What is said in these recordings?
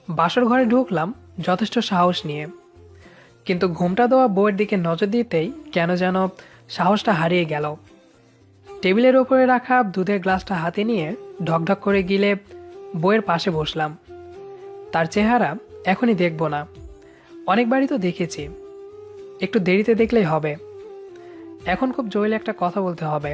বাসর ঘরে ঢুকলাম যথেষ্ট সাহস নিয়ে, কিন্তু ঘুমটা দেওয়া বউয়ের দিকে নজর দিতেই কেন যেন সাহসটা হারিয়ে গেল। টেবিলের ওপরে রাখা দুধের গ্লাসটা হাতে নিয়ে ঢকঢক করে গিলে বউয়ের পাশে বসলাম। তার চেহারা এখনই দেখব না, অনেকবারই তো দেখেছি, একটু দেরিতে দেখলেই হবে। এখন খুব জোরে একটা কথা বলতে হবে।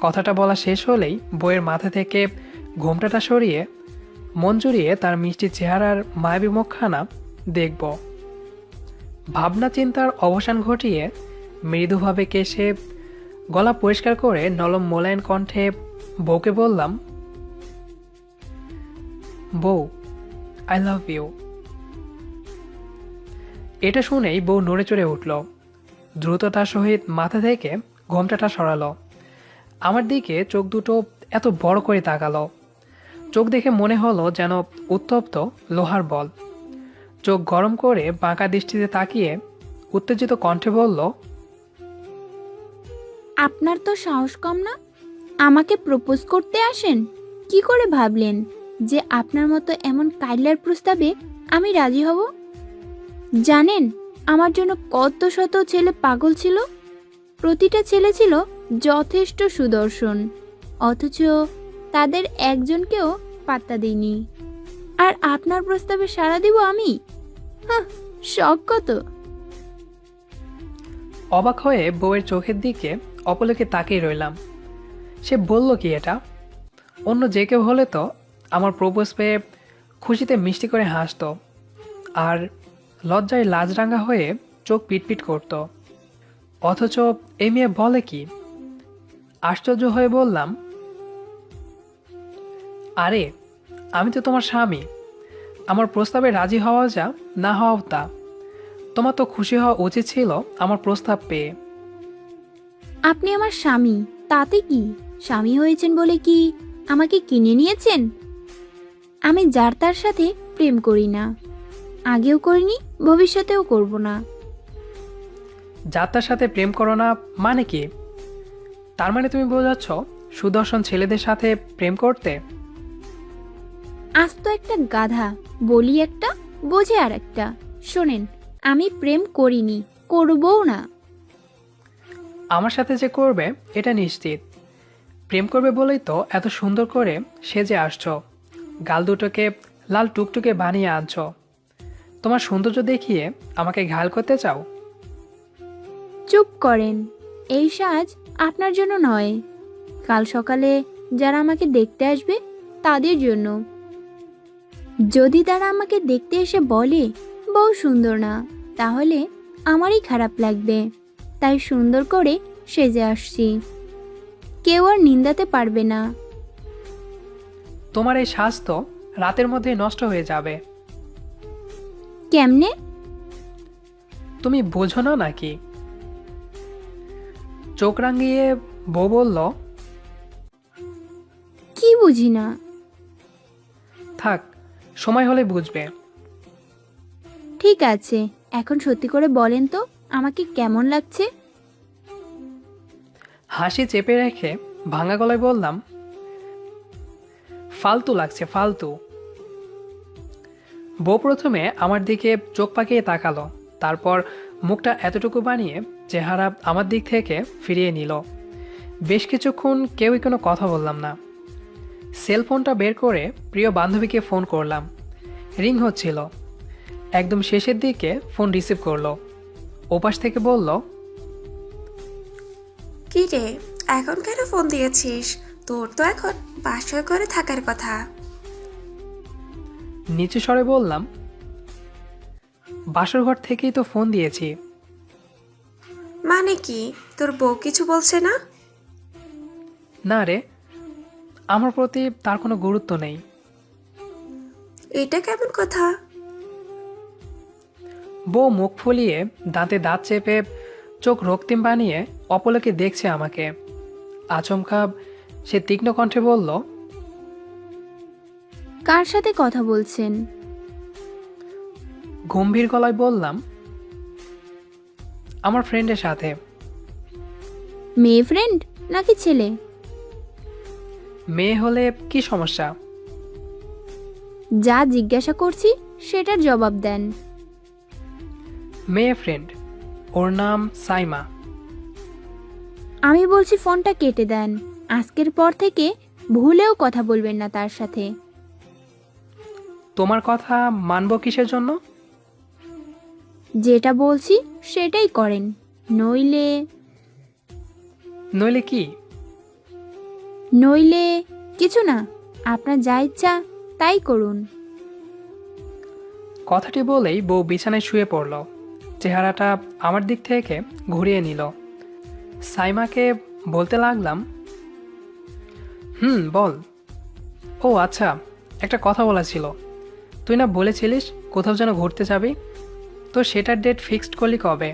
কথাটা বলা শেষ হলেই বউয়ের মাথা থেকে ঘোমটাটা সরিয়ে মন জুড়িয়ে তার মিষ্টি চেহারার মায়াবী মুখখানা দেখব। ভাবনা চিন্তার অবসান ঘটিয়ে মৃদুভাবে কেশে গলা পরিষ্কার করে নরম মোলায়েম কণ্ঠে বউকে বললাম, বউ, আই লাভ ইউ। এটা শুনেই বউ নড়ে চড়ে উঠল, দ্রুততার সহিত মাথা থেকে ঘোমটাটা সরালো, আমার দিকে চোখ দুটো এত বড় করে তাকালো। চোখ দেখে মনে হলো যেন উত্তপ্ত লোহার বল। চোখ গরম করে বাঁকা দৃষ্টিতে তাকিয়ে উত্তেজিত কণ্ঠে বলল, আপনার তো সাহস কম না? আমাকে প্রপোজ করতে আসেন? কি করে ভাবলেন যে আপনার মতো এমন কাইলার প্রস্তাবে আমি রাজি হব? জানেন আমার জন্য কত শত ছেলে পাগল ছিল, প্রতিটা ছেলে ছিল যথেষ্ট সুদর্শন, অথচ তাদের একজনকেও পাত্তা দিইনি। আর আপনার প্রস্তাবে সাড়া দিব আমি? হাহ, শখ কত! অবাক হয়ে বউয়ের চোখের দিকে অপলকে তাকিয়ে রইলাম। সে বলল কি এটা? অন্য যে কেউ হলে তো আমার প্রপোজ পেয়ে খুশিতে মিষ্টি করে হাসতো, আর লজ্জায় লাজরাঙা হয়ে চোখ পিটপিট করত। অথচ এই মেয়ে বলে কি? আশ্চর্য হয়ে বললাম, আরে আমি তো তোমার স্বামী, আমার প্রস্তাবে রাজি হওয়া যা না হওয়াও তা। তোমার তো খুশি হওয়া উচিত ছিল আমার প্রস্তাব পেয়ে। আপনি আমার স্বামী, তাতে কি? স্বামী হয়েছেন বলে কি আমাকে কিনে নিয়েছেন? আমি যার তার সাথে প্রেম করি না, আগেও করিনি, ভবিষ্যতেও করব না। যার তার সাথে প্রেম করো না মানে কি? তার মানে তুমি বোঝাচ্ছ সুদর্শন ছেলেদের সাথে প্রেম করতে? আজ তো একটা গাধা, বলি একটা, বোঝে আর একটা। শোনেন, আমি প্রেম করিনি, করবও না। আমার সাথে যে করবে এটা নিশ্চিত। প্রেম করবে বলেই তো এত সুন্দর করে সেজে আসছো, গাল দুটোকে লাল টুকটুকে বানিয়ে আনছো। তোমার সৌন্দর্য দেখিয়ে আমাকে ঘায়াল করতে চাও? চুপ করেন, এই সাজ আপনার জন্য নয়, কাল সকালে যারা আমাকে দেখতে আসবে তাদের জন্য। যদি তারা আমাকে দেখতে এসে বলে বউ সুন্দর না, তাহলে আমারই খারাপ লাগবে। তাই সুন্দর করে সেজে আসছি, কেউ আর নিন্দাতে পারবে না। তোমার এই স্বাস্থ্য রাতের মধ্যে নষ্ট হয়ে যাবে। কেমনে? তুমি বোঝো না নাকি? চোখ রাঙিয়ে বউ বলল, কি বুঝি না? থাক, সময় হলে বুঝবে। ঠিক আছে, এখন সত্যি করে বলেন তো আমাকে কেমন লাগছে? হাসি চেপে রেখে ভাঙা গলায় বললাম, ফালতু লাগছে, ফালতু। বউ প্রথমে আমার দিকে চোখ পাকিয়ে তাকালো, তারপর মুখটা এতটুকু বানিয়ে চেহারা আমার দিক থেকে ফিরিয়ে নিল। বেশ কিছুক্ষণ কেউই কোনো কথা বললাম না। সেলফোনটা বের করে প্রিয় বান্ধবীকে ফোন করলাম। রিং হচ্ছিল। একদম শেষের দিকে ফোন রিসিভ করলো। ওপাশ থেকে বলল, কি রে, এখন কেন ফোন দিয়েছিস? তোর তো এখন বাসর করে থাকার কথা। নিচু স্বরে বললাম, বাসরঘর থেকেই তো ফোন দিয়েছি। মানে কি, তোর বউ কিছু বলছে না? না রে, আমার প্রতি তার কোনো গুরুত্ব নেই। এটা কেমন কথা? বউ মুখ ফুলিয়ে দাঁতে দাঁত চেপে চোখ রক্তিম বানিয়ে অপলকে দেখছে আমাকে। আচমকা সে তীক্ষ্ণ কণ্ঠে বলল, কার সাথে কথা বলছেন? গম্ভীর গলায় বললাম, আমার ফ্রেন্ডের সাথে। মেয়ে ফ্রেন্ড নাকি ছেলে? মেয়ে হলে কি সমস্যা? যা জিজ্ঞাসা করছি সেটার জবাব দেন। মেয়ে ফ্রেন্ড, ওর নাম সাইমা। আমি বলছি ফোনটা কেটে দেন। আজকের পর থেকে ভুলেও কথা বলবেন না তার সাথে। তোমার কথা মানব কিসের জন্য? যেটা বলছি সেটাই করেন, নইলে নইলে কি? নইলে কিছু না, আপনার যা ইচ্ছা তাই করুন। কথাটি বলেই বউ বিছানায় শুয়ে পড়ল। চেহারাটা আমার দিক থেকে ঘুরিয়ে নিল। সাইমাকে বলতে লাগলাম, বল। ও আচ্ছা, একটা কথা বলা ছিল। তুই না বলেছিলিস কোথাও যেন ঘুরতে যাবি? তো সেটার ডেট ফিক্সড করলি কবে?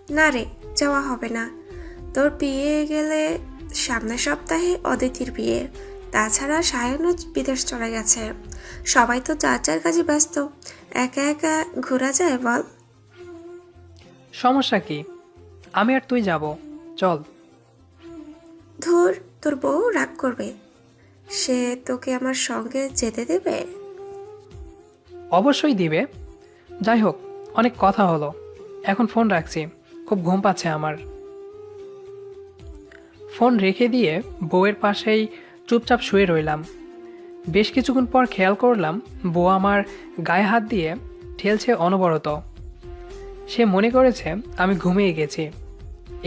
না রে, যাওয়া হবে না। তোর বিয়ে গেলে সামনের সপ্তাহে অদিতির বিয়ে। তাছাড়া সায়নও বিদেশ চলে গেছে। সবাই তো যার যার কাজে ব্যস্ত। একা একা ঘোরা যায় বল? সমস্যা কি? আমি আর তুই যাব, চল। ধুর, তোর বউ রাগ করবে। সে তোকে আমার সঙ্গে যেতে দেবে? অবশ্যই দিবে। যাই হোক, অনেক কথা হলো, এখন ফোন রাখছি, খুব ঘুম পাচ্ছে আমার। ফোন রেখে দিয়ে বউয়ের পাশেই চুপচাপ শুয়ে রইলাম। বেশ কিছুক্ষণ পর খেয়াল করলাম বউ আমার গায়ে হাত দিয়ে ঠেলছে অনবরত। সে মনে করেছে আমি ঘুমিয়ে গেছি।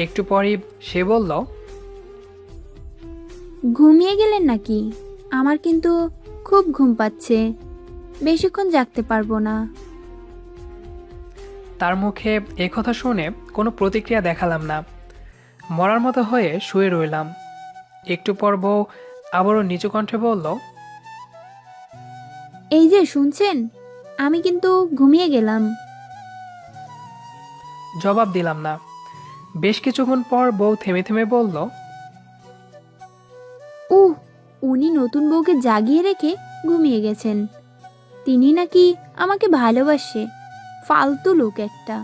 একটু পরই সে বলল, ঘুমিয়ে গেলেন নাকি? আমার কিন্তু খুব ঘুম পাচ্ছে, বেশিক্ষণ জাগতে পারবো না। তার মুখে কথা শুনে কোনো প্রতিক্রিয়া দেখালাম না। মরার মতো হয়ে শুয়ে রইলাম। একটু পর বউ আবারও নিচু কণ্ঠে বলল, এই যে শুনছেন, আমি কিন্তু ঘুমিয়ে গেলাম। জবাব দিলাম না। বেশ কিছুক্ষণ পর বউ থেমে থেমে বলল, উহ, উনি নতুন বউকে জাগিয়ে রেখে ঘুমিয়ে গেছেন। তিনি নাকি আমাকে ভালোবাসে। ফালতু লোক একটা।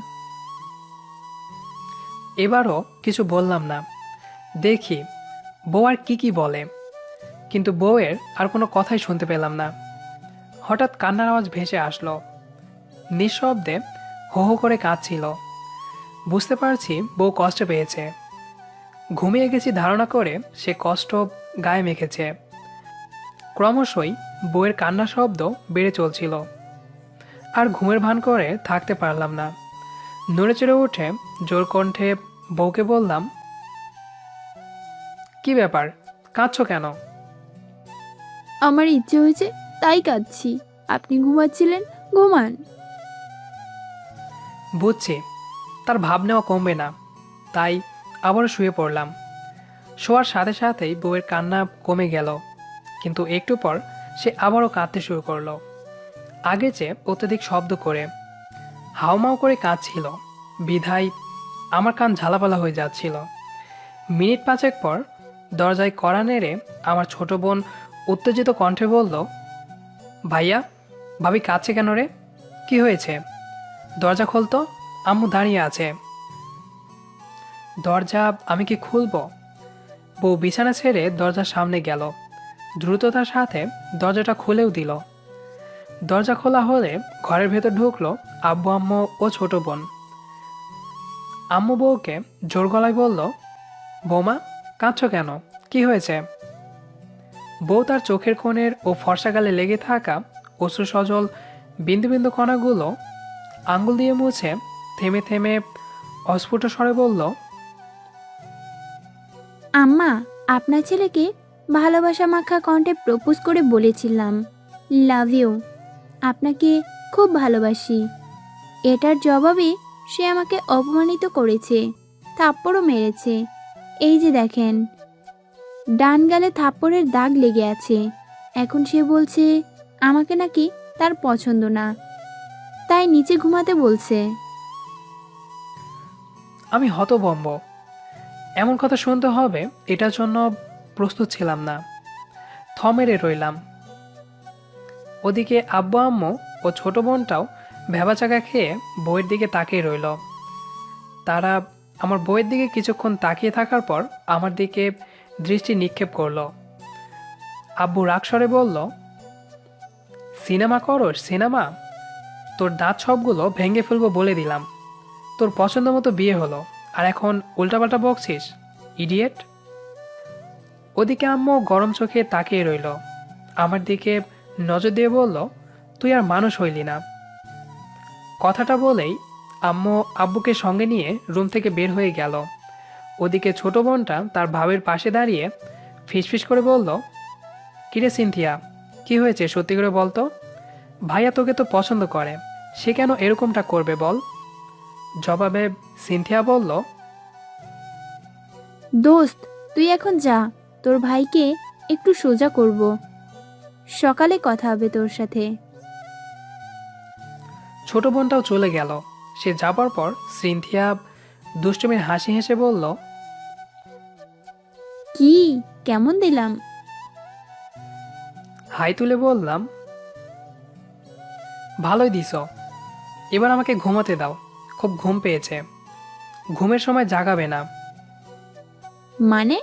এবারও কিছু বললাম না, দেখি বউ আর কি বলে। কিন্তু বউয়ের আর কোনো কথাই শুনতে পেলাম না। হঠাৎ কান্নার আওয়াজ ভেসে আসলো। নিঃশব্দে হো হো করে কাঁদছিল। বুঝতে পারছি বউ কষ্ট পেয়েছে। ঘুমিয়ে গেছি ধারণা করে সে কষ্ট গায়ে মেখেছে। ক্রমশই বউয়ের কান্নার শব্দ বেড়ে চলছিল। আর ঘুমের ভান করে থাকতে পারলাম না। নড়ে চড়ে উঠে জোর কণ্ঠে বউকে বললাম, কি ব্যাপার, কাঁদছো কেন? আমার ইচ্ছে হয়েছে তাই কাঁদছি। আপনি ঘুমাচ্ছিলেন, ঘুমান। বুঝছি, তার ভাব নেওয়া কমবে না, তাই আবারও শুয়ে পড়লাম। শোয়ার সাথে সাথেই বউয়ের কান্না কমে গেল, কিন্তু একটু পর সে আবারও কাঁদতে শুরু করলো। আগে চেয়ে অত্যধিক শব্দ করে হাউমাউ করে কাঁদছিল। বিধায় আমার কান ঝালাপালা হয়ে যাচ্ছিল। মিনিট পাঁচেক পর দরজায় কড়া নেড়ে আমার ছোট বোন উত্তেজিত কণ্ঠে বলল, ভাইয়া, ভাবি কাঁদছে কেন রে? কি হয়েছে? দরজা খোলতো, আম্মু দাঁড়িয়ে আছে। দরজা আমি কি খুলবো? বউ বিছানা ছেড়ে দরজার সামনে গেল। দ্রুততার সাথে দরজাটা খুলেও দিল। দরজা খোলা হলে ঘরের ভেতর ঢুকলো আব্বু, আম্মু ও ছোট বোন। আম্মু বউকে জোর গলায় বলল, বৌমা, কাঁদছো কেন? কি হয়েছে? বউ তার চোখের কোণের ও ফর্সা গালে লেগে থাকা অশ্রু সজল বিন্দু বিন্দু কণাগুলো আঙ্গুল দিয়ে মুছে থেমে থেমে অস্ফুট স্বরে বলল, আম্মা, আপনার ছেলেকে ভালোবাসা মাখা কণ্ঠে প্রপোজ করে বলেছিলাম, লাভ ইউ, আপনাকে খুব ভালোবাসি। এটার জবাবে সে আমাকে অপমানিত করেছে, থাপ্পড়ও মেরেছে। এই যে দেখেন, ডান গালে থাপ্পড়ের দাগ লেগে আছে। এখন সে বলছে আমাকে নাকি তার পছন্দ না, তাই নিচে ঘুমাতে বলছে। আমি হতভম্ব। এমন কথা শুনতে হবে এটার জন্য প্রস্তুত ছিলাম না। থমেরে রইলাম। ওদিকে আব্বু, আম্মু ও ছোট বোনটাও ভেবাচাকা খেয়ে বইয়ের দিকে তাকিয়ে রইল। তারা আমার বইয়ের দিকে কিছুক্ষণ তাকিয়ে থাকার পর আমার দিকে দৃষ্টি নিক্ষেপ করলো। আব্বু রাগ স্বরে বলল, সিনেমা করো সিনেমা? তোর দাঁত সবগুলো ভেঙে ফেলবো বলে দিলাম। তোর পছন্দ মতো বিয়ে হলো, আর এখন উল্টাপাল্টা বকছিস, ইডিয়েট। ওদিকে আম্মু গরম চোখে তাকিয়ে রইল, আমার দিকে নজর দিয়ে বলল, তুই আর মানুষ হইলি না। কথাটা বলেই আম্মু আব্বুকে সঙ্গে নিয়ে রুম থেকে বের হয়ে গেল। ওদিকে ছোট বোনটা তার ভাবের পাশে দাঁড়িয়ে ফিসফিস করে বলল, কিরে সিনথিয়া, কি হয়েছে সত্যি করে বলতো? ভাইয়া তোকে তো পছন্দ করে, সে কেন এরকমটা করবে বল? জবাবে সিনথিয়া বলল, দোস্ত, তুই এখন যা, তোর ভাইকে একটু সোজা করব। সকালে কথা হবে তোর সাথে। ছোট বোনটাও চলে গেল। সে যাবার পর সিনথিয়া দুষ্টুমির হাসি হেসে বলল, কি কেমন দিলাম? হাই তুলে বললাম, ভালোই দিছ। এবার আমাকে ঘুমাতে দাও, খুব ঘুম পেয়েছে। ঘুমের সময় জাগাবে না। মানে?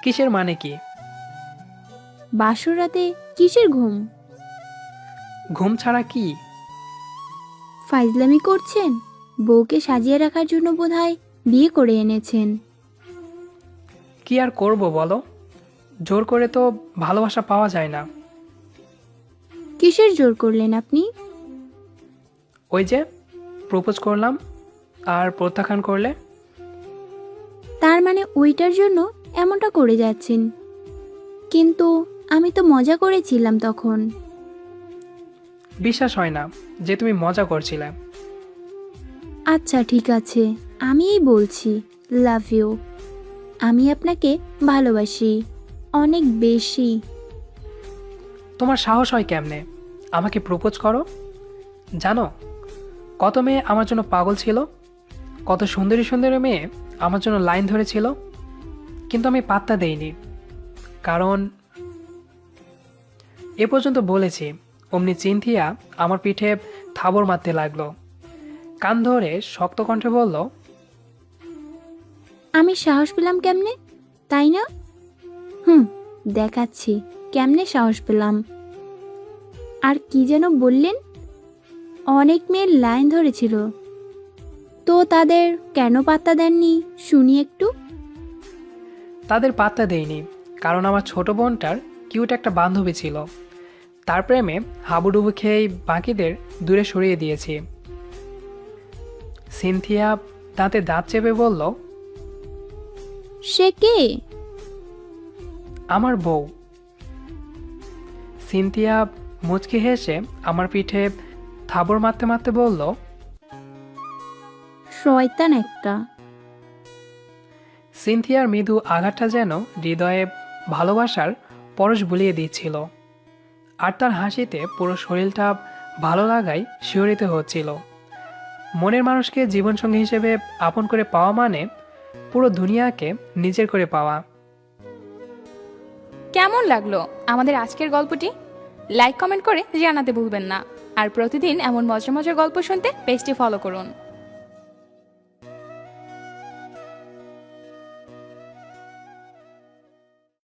কিসের মানে কি? বাসর রাতে কিসের ঘুম? ঘুম ছাড়া কি? ফাইজলামি করছেন? বউকে সাজিয়ে রাখার জন্য বোধহয় বিয়ে করে এনেছেন। কি আর করব বলো, জোর করে তো ভালোবাসা পাওয়া যায় না। কিসের জোর করলেন আপনি? ওই যে প্রপোজ করলাম, আর প্রত্যাখ্যান করলে। তার মানে ওইটার জন্য এমনটা করে যাচ্ছেন? কিন্তু আমি তো মজা করেছিলাম তখন। বিশ্বাস হয় না যে তুমি মজা করছিলে। আচ্ছা ঠিক আছে, আমিই বলছি, লাভ ইউ। আমি আপনাকে ভালোবাসি, অনেক বেশি। তোমার সাহস হয় কেমনে আমাকে প্রপোজ করো? জানো কত মেয়ে আমার জন্য পাগল ছিল, কত সুন্দরী সুন্দরী মেয়ে আমার জন্য লাইন ধরেছিল, কিন্তু আমি পাত্তা দেইনি। কারণ এ পর্যন্ত বলেছি, অমনি চিন্থিয়া আমার পিঠে থাবড় মারতে লাগলো। কান ধরে শক্ত কণ্ঠে বলল, আমি সাহস পেলাম কেমনে, তাই না? দেখাচ্ছি কেমনে সাহস পেলাম। আর কি যেন বললেন? অনেক মেয়ের লাইন ধরেছিল, তো তাদের কেন পাত্তা দেননি শুনি একটু। তাদের পাত্তা দেইনি কারণ আমার ছোট বোনটার কিউট একটা বান্ধবী ছিল, তার প্রেমে হাবুডুবু খেয়েই বাকিদের দূরে সরিয়ে দিয়েছি। সিনথিয়া দাঁতে দাঁত চেপে বলল, সে কে? আমার বউ। সিনথিয়া মুচকি হেসে আমার পিঠে থাবড় মারতে মারতে বলল, শয়তান একটা। সিনথিয়ার মৃদু আঘাতটা যেন হৃদয়ে ভালোবাসার পরশ বুলিয়ে দিচ্ছিল, আর তার হাসিতে পুরো শরীরটা ভালো লাগায় শিহরিত হচ্ছিল। মনের মানুষকে জীবনসঙ্গী হিসেবে আপন করে পাওয়া মানে পুরো দুনিয়াকে নিজের করে পাওয়া। কেমন লাগলো আমাদের আজকের গল্পটি? লাইক কমেন্ট করে জানাতে ভুলবেন না। আর প্রতিদিন এমন মজার মজার গল্প শুনতে পেজটি ফলো করুন।